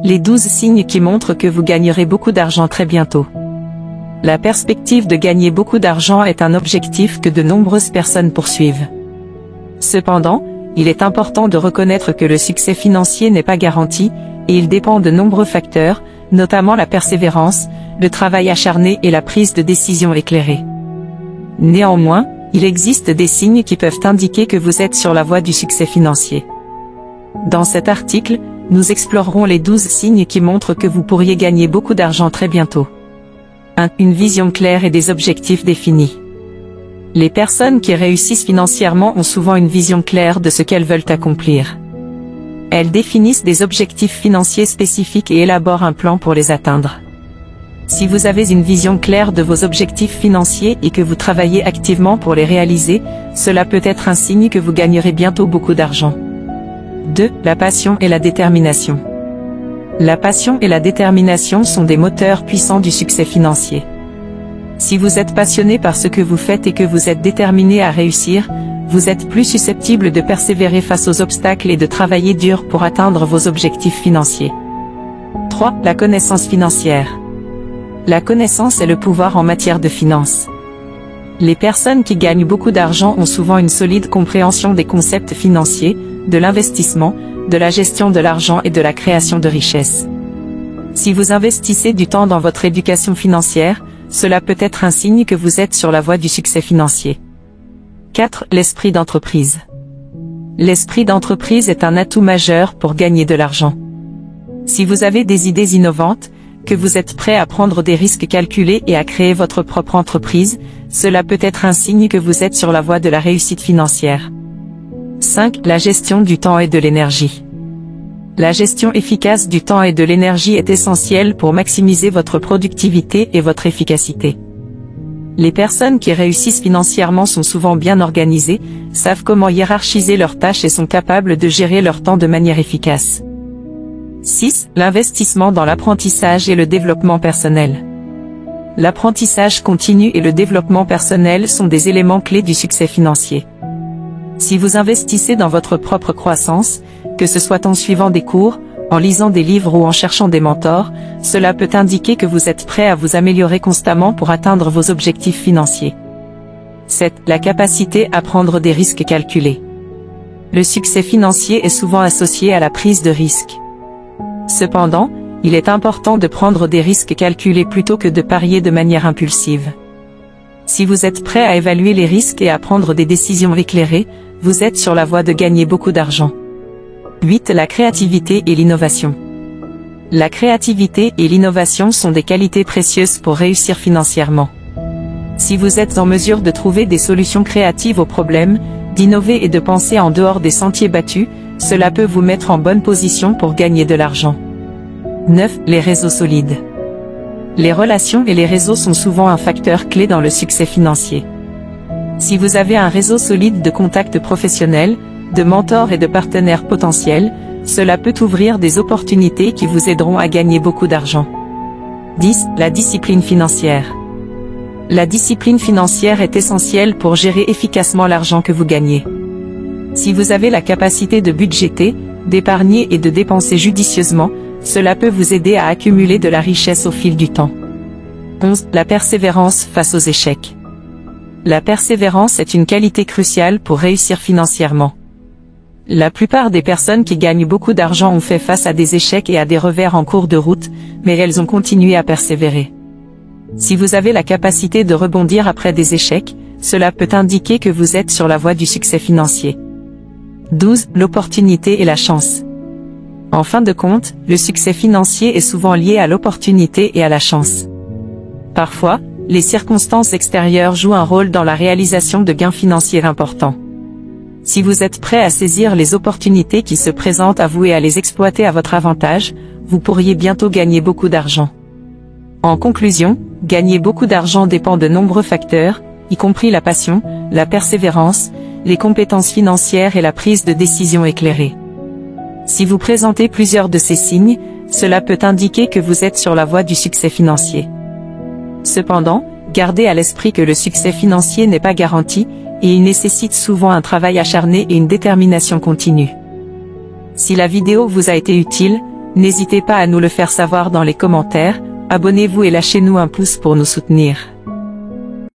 Les 12 signes qui montrent que vous gagnerez beaucoup d'argent très bientôt. La perspective de gagner beaucoup d'argent est un objectif que de nombreuses personnes poursuivent. Cependant, il est important de reconnaître que le succès financier n'est pas garanti, et il dépend de nombreux facteurs, notamment la persévérance, le travail acharné et la prise de décision éclairée. Néanmoins, il existe des signes qui peuvent indiquer que vous êtes sur la voie du succès financier. Dans cet article, nous explorerons les 12 signes qui montrent que vous pourriez gagner beaucoup d'argent très bientôt. 1. Une vision claire et des objectifs définis. Les personnes qui réussissent financièrement ont souvent une vision claire de ce qu'elles veulent accomplir. Elles définissent des objectifs financiers spécifiques et élaborent un plan pour les atteindre. Si vous avez une vision claire de vos objectifs financiers et que vous travaillez activement pour les réaliser, cela peut être un signe que vous gagnerez bientôt beaucoup d'argent. 2. La passion et la détermination. La passion et la détermination sont des moteurs puissants du succès financier. Si vous êtes passionné par ce que vous faites et que vous êtes déterminé à réussir, vous êtes plus susceptible de persévérer face aux obstacles et de travailler dur pour atteindre vos objectifs financiers. 3. La connaissance financière. La connaissance est le pouvoir en matière de finances. Les personnes qui gagnent beaucoup d'argent ont souvent une solide compréhension des concepts financiers, de l'investissement, de la gestion de l'argent et de la création de richesses. Si vous investissez du temps dans votre éducation financière, cela peut être un signe que vous êtes sur la voie du succès financier. 4. L'esprit d'entreprise. L'esprit d'entreprise est un atout majeur pour gagner de l'argent. Si vous avez des idées innovantes, que vous êtes prêt à prendre des risques calculés et à créer votre propre entreprise, cela peut être un signe que vous êtes sur la voie de la réussite financière. 5. La gestion du temps et de l'énergie. La gestion efficace du temps et de l'énergie est essentielle pour maximiser votre productivité et votre efficacité. Les personnes qui réussissent financièrement sont souvent bien organisées, savent comment hiérarchiser leurs tâches et sont capables de gérer leur temps de manière efficace. 6. L'investissement dans l'apprentissage et le développement personnel. L'apprentissage continu et le développement personnel sont des éléments clés du succès financier. Si vous investissez dans votre propre croissance, que ce soit en suivant des cours, en lisant des livres ou en cherchant des mentors, cela peut indiquer que vous êtes prêt à vous améliorer constamment pour atteindre vos objectifs financiers. 7. La capacité à prendre des risques calculés. Le succès financier est souvent associé à la prise de risques. Cependant, il est important de prendre des risques calculés plutôt que de parier de manière impulsive. Si vous êtes prêt à évaluer les risques et à prendre des décisions éclairées, vous êtes sur la voie de gagner beaucoup d'argent. 8. La créativité et l'innovation. La créativité et l'innovation sont des qualités précieuses pour réussir financièrement. Si vous êtes en mesure de trouver des solutions créatives aux problèmes, d'innover et de penser en dehors des sentiers battus, cela peut vous mettre en bonne position pour gagner de l'argent. 9. Les réseaux solides. Les relations et les réseaux sont souvent un facteur clé dans le succès financier. Si vous avez un réseau solide de contacts professionnels, de mentors et de partenaires potentiels, cela peut ouvrir des opportunités qui vous aideront à gagner beaucoup d'argent. 10. La discipline financière. La discipline financière est essentielle pour gérer efficacement l'argent que vous gagnez. Si vous avez la capacité de budgéter, d'épargner et de dépenser judicieusement, cela peut vous aider à accumuler de la richesse au fil du temps. 11. La persévérance face aux échecs. La persévérance est une qualité cruciale pour réussir financièrement. La plupart des personnes qui gagnent beaucoup d'argent ont fait face à des échecs et à des revers en cours de route, mais elles ont continué à persévérer. Si vous avez la capacité de rebondir après des échecs, cela peut indiquer que vous êtes sur la voie du succès financier. 12. L'opportunité et la chance. En fin de compte, le succès financier est souvent lié à l'opportunité et à la chance. Parfois, les circonstances extérieures jouent un rôle dans la réalisation de gains financiers importants. Si vous êtes prêt à saisir les opportunités qui se présentent à vous et à les exploiter à votre avantage, vous pourriez bientôt gagner beaucoup d'argent. En conclusion, gagner beaucoup d'argent dépend de nombreux facteurs, y compris la passion, la persévérance, les compétences financières et la prise de décision éclairée. Si vous présentez plusieurs de ces signes, cela peut indiquer que vous êtes sur la voie du succès financier. Cependant, gardez à l'esprit que le succès financier n'est pas garanti, et il nécessite souvent un travail acharné et une détermination continue. Si la vidéo vous a été utile, N'hésitez pas à nous le faire savoir dans les commentaires, abonnez-vous et lâchez-nous un pouce pour nous soutenir.